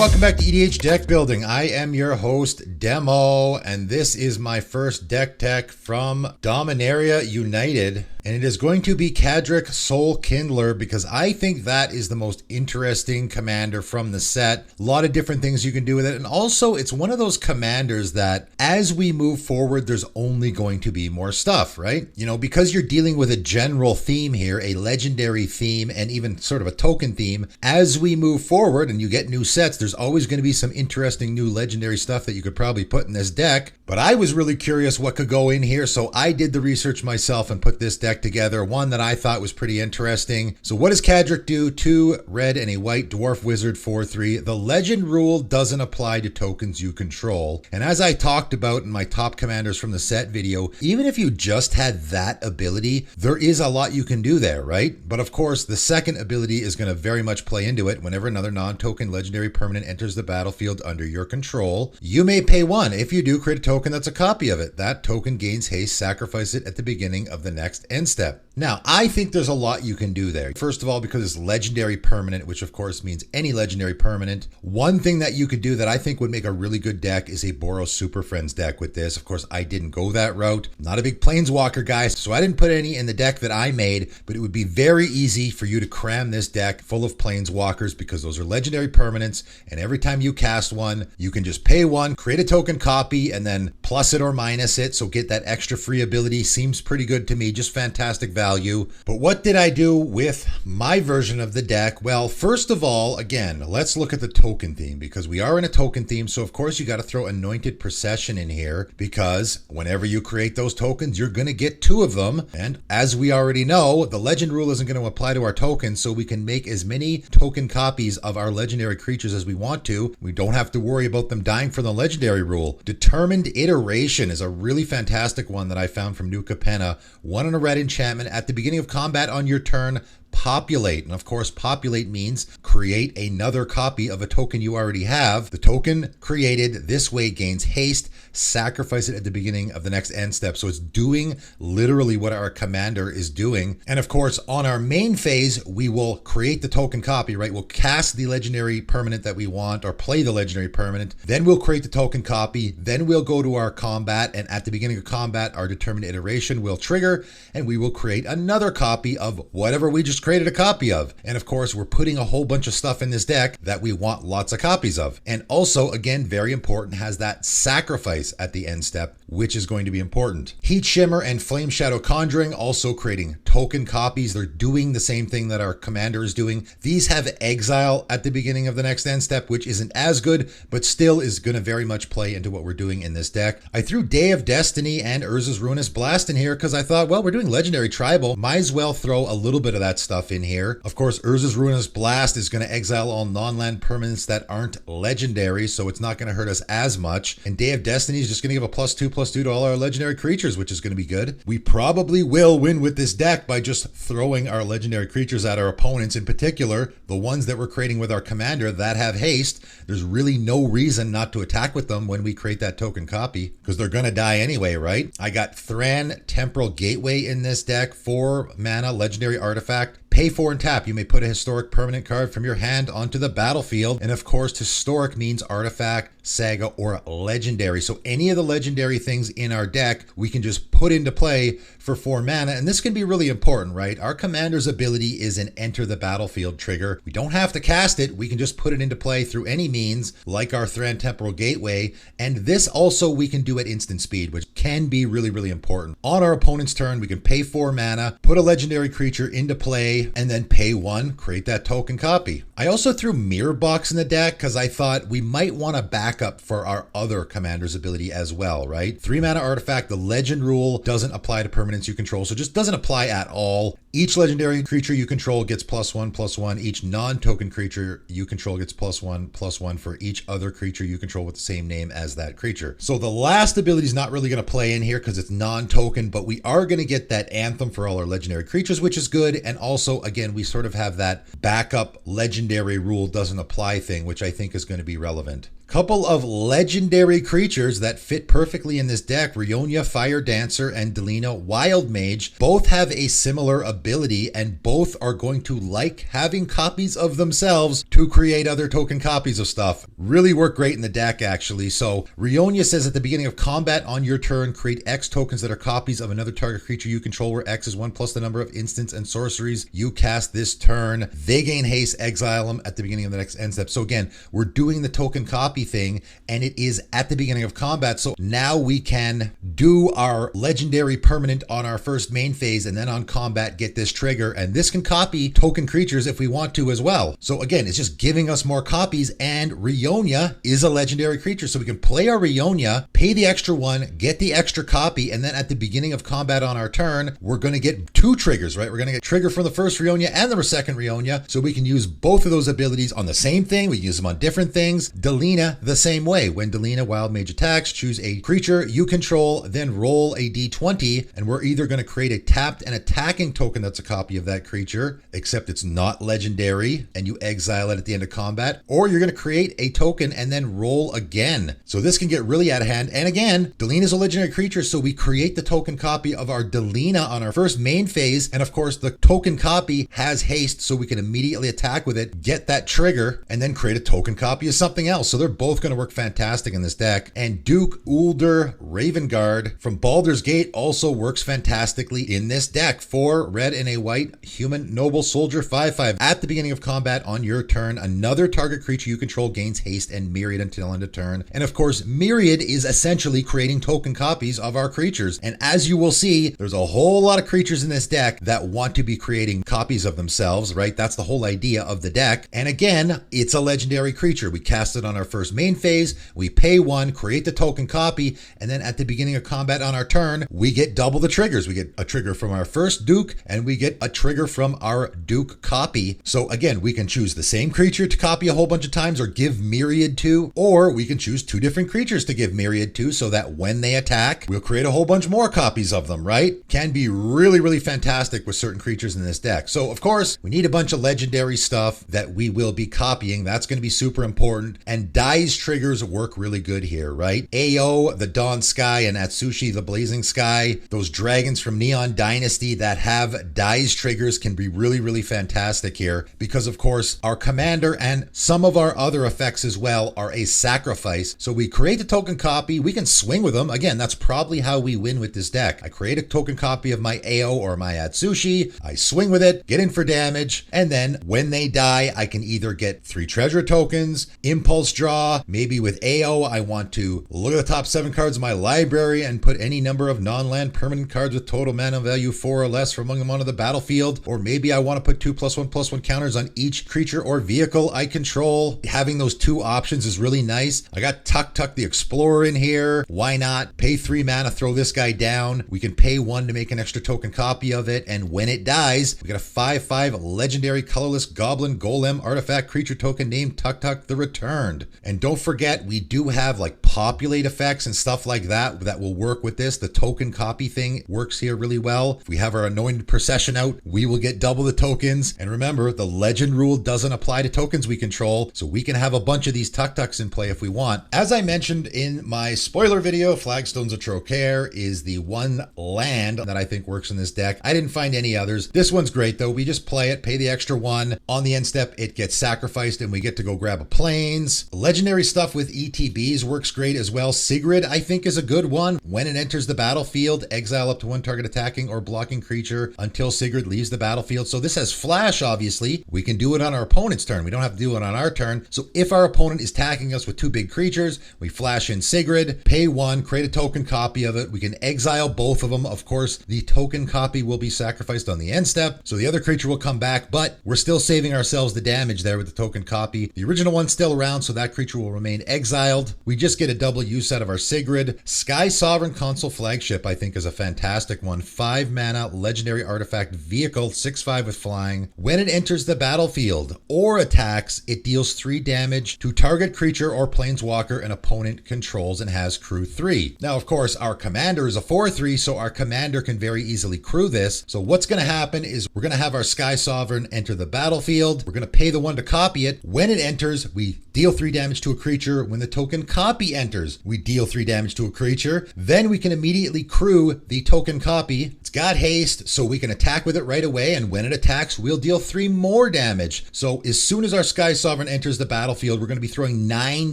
welcome back to EDH Deck Building. I am your host, Demo, and this is my first deck tech from Dominaria United. And it is going to be Cadric Soul Kindler because I think that is the most interesting commander from the set. A lot of different things you can do with it. And also, it's one of those commanders that as we move forward, there's only going to be more stuff, right? You know, because you're dealing with a general theme here, a legendary theme, and even sort of a token theme. As we move forward and you get new sets, there's always going to be some interesting new legendary stuff that you could probably put in this deck. But I was really curious what could go in here, so I did the research myself and put this deck together, one that I thought was pretty interesting. So what does Cadric do? 2 red and a white dwarf wizard 4/3. The legend rule doesn't apply to tokens you control. And as I talked about in my top commanders from the set video, even if you just had that ability, there is a lot you can do there, right? But of course, the second ability is going to very much play into it. Whenever another non-token legendary permanent enters the battlefield under your control, you may pay 1. If you do, create a token that's a copy of it. That token gains haste, sacrifice it at the beginning of the next end step. Now, I think there's a lot you can do there. First of all, because it's legendary permanent, which of course means any legendary permanent. One thing that you could do that I think would make a really good deck is a Boros Super Friends deck with this. Of course, I didn't go that route. I'm not a big Planeswalker guy, so I didn't put any in the deck that I made, but it would be very easy for you to cram this deck full of Planeswalkers because those are legendary permanents, and every time you cast one, you can just pay 1, create a token copy, and then plus it or minus it, so get that extra free ability. Seems pretty good to me, just fantastic value. But what did I do with my version of the deck? Well, first of all, again, let's look at the token theme because we are in a token theme. So of course you got to throw Anointed Procession in here because whenever you create those tokens, you're going to get 2 of them. And as we already know, the legend rule isn't going to apply to our tokens, so we can make as many token copies of our legendary creatures as we want to. We don't have to worry about them dying for the legendary rule. Determined Iteration is a really fantastic one that I found from New Capenna. 1 in a red enchantment. At the beginning of combat on your turn, populate. And of course, populate means create another copy of a token you already have. The token created this way gains haste, sacrifice it at the beginning of the next end step. So it's doing literally what our commander is doing. And of course, on our main phase, we will create the token copy, right? We'll cast the legendary permanent that we want or play the legendary permanent. Then we'll create the token copy. Then we'll go to our combat. And at the beginning of combat, our determined iteration will trigger and we will create another copy of whatever we just created a copy of. And of course, we're putting a whole bunch of stuff in this deck that we want lots of copies of. And also, again, very important, has that sacrifice at the end step, which is going to be important. Heat Shimmer and Flame Shadow Conjuring, also creating token copies. They're doing the same thing that our commander is doing. These have exile at the beginning of the next end step, which isn't as good, but still is going to very much play into what we're doing in this deck. I threw Day of Destiny and Urza's Ruinous Blast in here because I thought, well, we're doing legendary tribal. Might as well throw a little bit of that stuff in here. Of course, Urza's Ruinous Blast is going to exile all non-land permanents that aren't legendary, so it's not going to hurt us as much. And Day of Destiny is just going to give a +2/+2 to all our legendary creatures, which is going to be good. We probably will win with this deck by just throwing our legendary creatures at our opponents, in particular, the ones that we're creating with our commander that have haste. There's really no reason not to attack with them when we create that token copy because they're going to die anyway, right? I got Thran Temporal Gateway in this deck, 4 mana, legendary artifact. Pay 4 and tap. You may put a historic permanent card from your hand onto the battlefield. And of course, historic means artifact, saga, or legendary. So any of the legendary things in our deck, we can just put into play for 4 mana. And this can be really important, right? Our commander's ability is an enter the battlefield trigger. We don't have to cast it. We can just put it into play through any means, like our Thran Temporal Gateway. And this also we can do at instant speed, which can be really, really important. On our opponent's turn, we can pay 4 mana, put a legendary creature into play, and then pay 1, create that token copy. I also threw Mirror Box in the deck because I thought we might want a backup for our other commander's ability as well, right? 3 mana artifact, the legend rule doesn't apply to permanents you control, so just doesn't apply at all. Each legendary creature you control gets +1/+1. Each non-token creature you control gets +1/+1 for each other creature you control with the same name as that creature. So the last ability is not really going to play in here because it's non-token, but we are going to get that Anthem for all our legendary creatures, which is good. And also, again, we sort of have that backup legendary rule doesn't apply thing, which I think is going to be relevant. Couple of legendary creatures that fit perfectly in this deck, Rionia, Fire Dancer, and Delina, Wild Mage, both have a similar ability, and both are going to like having copies of themselves to create other token copies of stuff. Really work great in the deck, actually. So Rionia says at the beginning of combat on your turn, create X tokens that are copies of another target creature you control, where X is 1 plus the number of instants and sorceries you cast this turn. They gain haste, exile them at the beginning of the next end step. So again, we're doing the token copy thing, and it is at the beginning of combat. So now we can do our legendary permanent on our first main phase, and then on combat get this trigger, and this can copy token creatures if we want to as well. So again, it's just giving us more copies, and Rionia is a legendary creature, so we can play our Rionia, pay the extra 1, get the extra copy, and then at the beginning of combat on our turn, we're going to get 2 triggers, right? We're going to get trigger from the first Rionia and the second Rionia, so we can use both of those abilities on the same thing. We can use them on different things. Delina the same way. When Delina Wild Mage attacks, choose a creature you control, then roll a d20, and we're either going to create a tapped and attacking token that's a copy of that creature, except it's not legendary, and you exile it at the end of combat, or you're going to create a token and then roll again. So this can get really out of hand. And again, Delina is a legendary creature, so we create the token copy of our Delina on our first main phase, and of course the token copy has haste, so we can immediately attack with it, get that trigger, and then create a token copy of something else. So they're both going to work fantastic in this deck. And Duke Ulder Ravengard from Baldur's Gate also works fantastically in this deck. 4 red and a white human noble soldier 5/5. At the beginning of combat on your turn, another target creature you control gains haste and myriad until end of turn. And of course, myriad is essentially creating token copies of our creatures. And as you will see, there's a whole lot of creatures in this deck that want to be creating copies of themselves, right? That's the whole idea of the deck. And again, it's a legendary creature. We cast it on our first main phase, we pay 1, create the token copy, and then at the beginning of combat on our turn, we get double the triggers. We get a trigger from our first Duke, and we get a trigger from our Duke copy. So again, we can choose the same creature to copy a whole bunch of times or give myriad to, or we can choose 2 different creatures to give myriad to, so that when they attack, we'll create a whole bunch more copies of them, right? Can be really, really fantastic with certain creatures in this deck. So of course, we need a bunch of legendary stuff that we will be copying. That's going to be super important. And Dai's triggers work really good here, right? AO, the Dawn Sky, and Atsushi, the Blazing Sky, those dragons from Neon Dynasty that have Dai's triggers can be really, really fantastic here, because of course our commander and some of our other effects as well are a sacrifice. So we create the token copy, we can swing with them. Again, that's probably how we win with this deck. I create a token copy of my AO or my Atsushi, I swing with it, get in for damage, and then when they die, I can either get 3 treasure tokens, impulse draw. Maybe with AO, I want to look at the top 7 cards of my library and put any number of non-land permanent cards with total mana value 4 or less from among them onto the battlefield. Or maybe I want to put 2+1/+1 counters on each creature or vehicle I control. Having those 2 options is really nice. I got Tuk Tuk the Explorer in here. Why not? Pay 3 mana, throw this guy down. We can pay 1 to make an extra token copy of it. And when it dies, we get a 5/5 legendary colorless goblin golem artifact creature token named Tuk Tuk the Returned. And don't forget, we do have like populate effects and stuff like that that will work with this. The token copy thing works here really well. If we have our Anointed Procession out, we will get double the tokens. And remember, the legend rule doesn't apply to tokens we control, so we can have a bunch of these Tuk Tuks in play if we want. As I mentioned in my spoiler video, Flagstones of Trocaire is the one land that I think works in this deck. I didn't find any others. This one's great though. We just play it, pay the extra 1. On the end step, it gets sacrificed and we get to go grab a plains. Legendary stuff with ETBs works great as well. Sigrid, I think, is a good one. When it enters the battlefield, exile up to 1 target attacking or blocking creature until Sigrid leaves the battlefield. So this has flash, obviously. We can do it on our opponent's turn. We don't have to do it on our turn. So if our opponent is attacking us with 2 big creatures, we flash in Sigrid, pay 1, create a token copy of it. We can exile both of them. Of course, the token copy will be sacrificed on the end step, so the other creature will come back, but we're still saving ourselves the damage there with the token copy. The original one's still around, so that creature will remain exiled. We just get get a double use out of our Sigrid. Sky Sovereign Console Flagship, I think, is a fantastic one. 5 mana, legendary artifact vehicle, 6/5 with flying. When it enters the battlefield or attacks, it deals 3 damage to target creature or planeswalker an opponent controls and has crew 3. Now, of course, our commander is a 4/3, so our commander can very easily crew this. So what's going to happen is we're going to have our Sky Sovereign enter the battlefield. We're going to pay the 1 to copy it. When it enters, we deal 3 damage to a creature. When the token copy enters, we deal 3 damage to a creature. Then we can immediately crew the token copy. It's got haste, so we can attack with it right away. And when it attacks, we'll deal 3 more damage. So as soon as our Sky Sovereign enters the battlefield, we're going to be throwing 9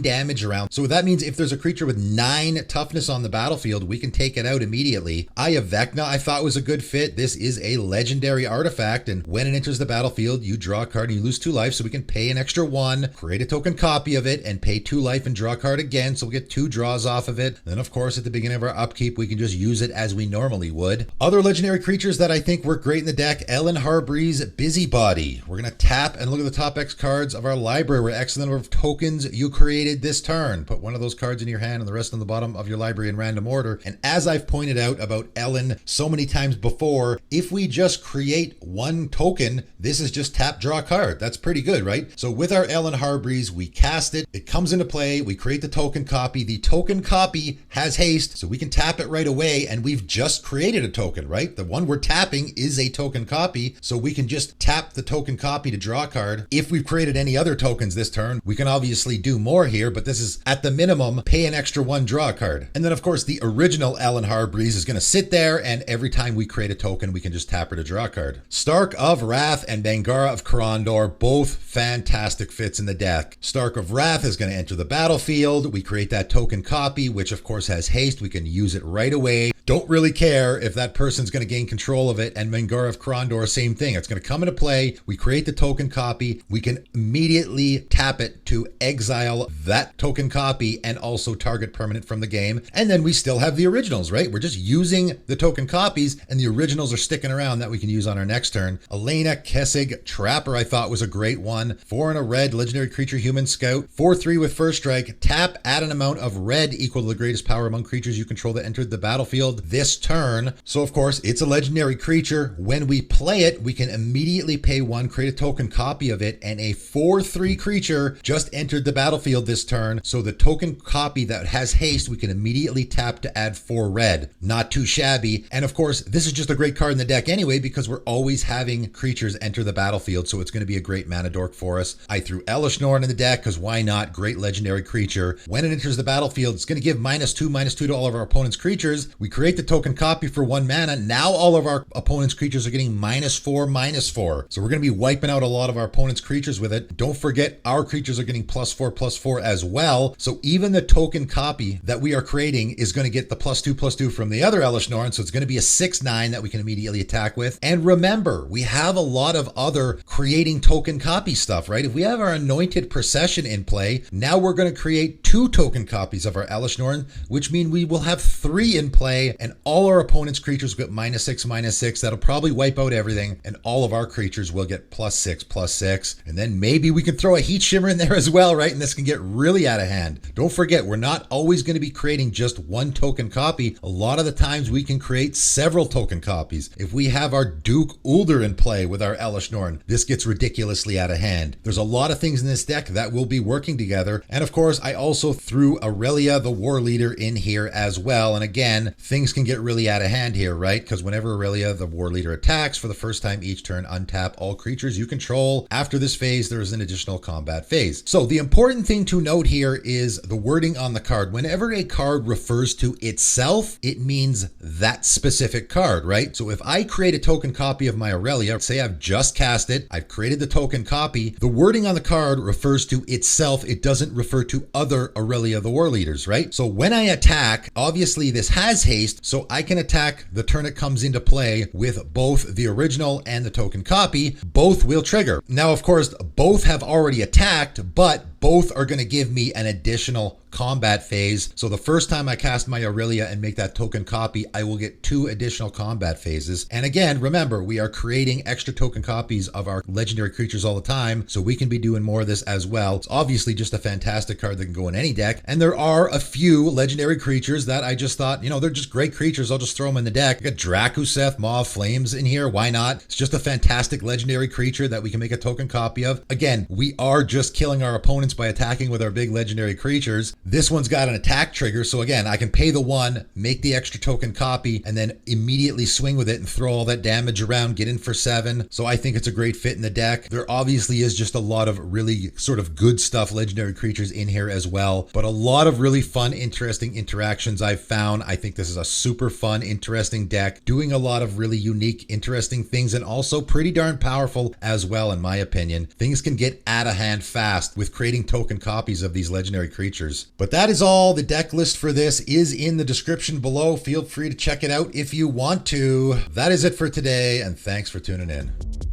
damage around. So that means if there's a creature with 9 toughness on the battlefield, we can take it out immediately. Eye of Vecna, I thought was a good fit. This is a legendary artifact, and when it enters the battlefield, you draw a card and you lose 2 life, so we can pay an extra 1, create a token copy of it, and pay 2 life and draw a card again, so we'll get 2 draws off of it. Then, of course, at the beginning of our upkeep, we can just use it as we normally would. Other legendary creatures that I think work great in the deck, Ellen Harbreeze Busybody. We're going to tap and look at the top X cards of our library, where X is the number of tokens you created this turn. Put one of those cards in your hand and the rest on the bottom of your library in random order. And as I've pointed out about Ellen so many times before, if we just create 1 token, this is just tap, draw a card. That's pretty good, right? So with our Ellen Harbreeze, we cast it, it comes into play, we create the token copy. The token copy has haste, so we can tap it right away, and we've just created a token, right? The one we're tapping is a token copy, so we can just tap the token copy to draw a card. If we've created any other tokens this turn, we can obviously do more here, but this is at the minimum, pay an extra 1, draw a card. And then of course, the original Ellen Harbreeze is going to sit there, and every time we create a token, we can just tap her to draw a card. Stark of Wrath and Bangara of Karandor, both fantastic fits in the deck. Stark of Wrath is going to enter the battlefield. We create that token copy, which of course has haste. We can use it right away. Don't really care if that person's going to gain control of it. And Bangara of Karandor, same thing. It's going to come into play. We create the token copy. We can immediately tap it to exile that token copy and also target permanent from the game. And then we still have the originals, right? We're just using the token copies, and the originals are sticking around that we can use on our next turn. Elena Kessig Trapper, I thought was a great one. 4 and a red, legendary creature, human scout. 4/3 with first strike. Tap, add an amount of red equal to the greatest power among creatures you control that entered the battlefield this turn. So of course, it's a legendary creature. When we play it, we can immediately pay 1, create a token copy of it, and a 4/3 creature just entered the battlefield this turn. So the token copy that has haste, we can immediately tap to add 4 red. Not too shabby. And of course, this is just a great card in the deck anyway, because we're always having creatures enter the battlefield, so it's going to be a great mana dork for us. I threw Elishnorn in the deck because why not? Great legendary creature. When it enters the battlefield, it's going to give -2/-2 to all of our opponent's creatures. We create the token copy for 1 mana. Now all of our opponent's creatures are getting -4/-4. So we're going to be wiping out a lot of our opponent's creatures with it. Don't forget, our creatures are getting +4/+4 as well. So even the token copy that we are creating is going to get the +2/+2 from the other Elishnorn. So it's going to be a 6/9 that we can immediately attack with. And remember, we have a lot of other creating token copy stuff, right? If we have our Anointed Procession in play, now we're going to create 2 token copies of our Elishnorn, which means we will have 3 in play, and all our opponent's creatures will get -6/-6. That'll probably wipe out everything, and all of our creatures will get +6/+6. And then maybe we can throw a Heat Shimmer in there as well, right? And this can get really out of hand. Don't forget, we're not always going to be creating just 1 token copy. A lot of the times we can create several token copies. If we have our Duke Ulder in play with our Elishnorn, this gets ridiculously out of hand. There's a lot of things in this deck that will be working together. And of course, I also threw Aurelia, the War Leader, in here as well. And again, things can get really out of hand here, right? Because whenever Aurelia, the War Leader, attacks for the first time each turn, untap all creatures you control. After this phase, there is an additional combat phase. So the important thing to note here is the wording on the card. Whenever a card refers to itself, it means that specific card, right? So if I create a token copy of my Aurelia, say I've just cast it, I've created the token copy, the wording on the card refers to itself. It doesn't refer to other Aurelia the War Leaders, right? So when I attack, obviously this has haste, so I can attack the turn it comes into play with both the original and the token copy. Both will trigger. Now, of course, both have already attacked, but Both are going to give me an additional combat phase. So the first time I cast my Aurelia and make that token copy, I will get 2 additional combat phases. And again, remember, we are creating extra token copies of our legendary creatures all the time, so we can be doing more of this as well. It's obviously just a fantastic card that can go in any deck. And there are a few legendary creatures that I just thought, you know, they're just great creatures. I'll just throw them in the deck. I got Drakuseth, Maw of Flames in here. Why not? It's just a fantastic legendary creature that we can make a token copy of. Again, we are just killing our opponents by attacking with our big legendary creatures. This one's got an attack trigger, so again, I can pay the 1, make the extra token copy, and then immediately swing with it and throw all that damage around, get in for 7. So I think it's a great fit in the deck. There obviously is just a lot of really sort of good stuff, legendary creatures in here as well, but a lot of really fun, interesting interactions I've found. I think this is a super fun, interesting deck, doing a lot of really unique, interesting things, and also pretty darn powerful as well, in my opinion. Things can get out of hand fast with creating token copies of these legendary creatures. But that is all. The deck list for this is in the description below. Feel free to check it out if you want to. That is it for today, and thanks for tuning in.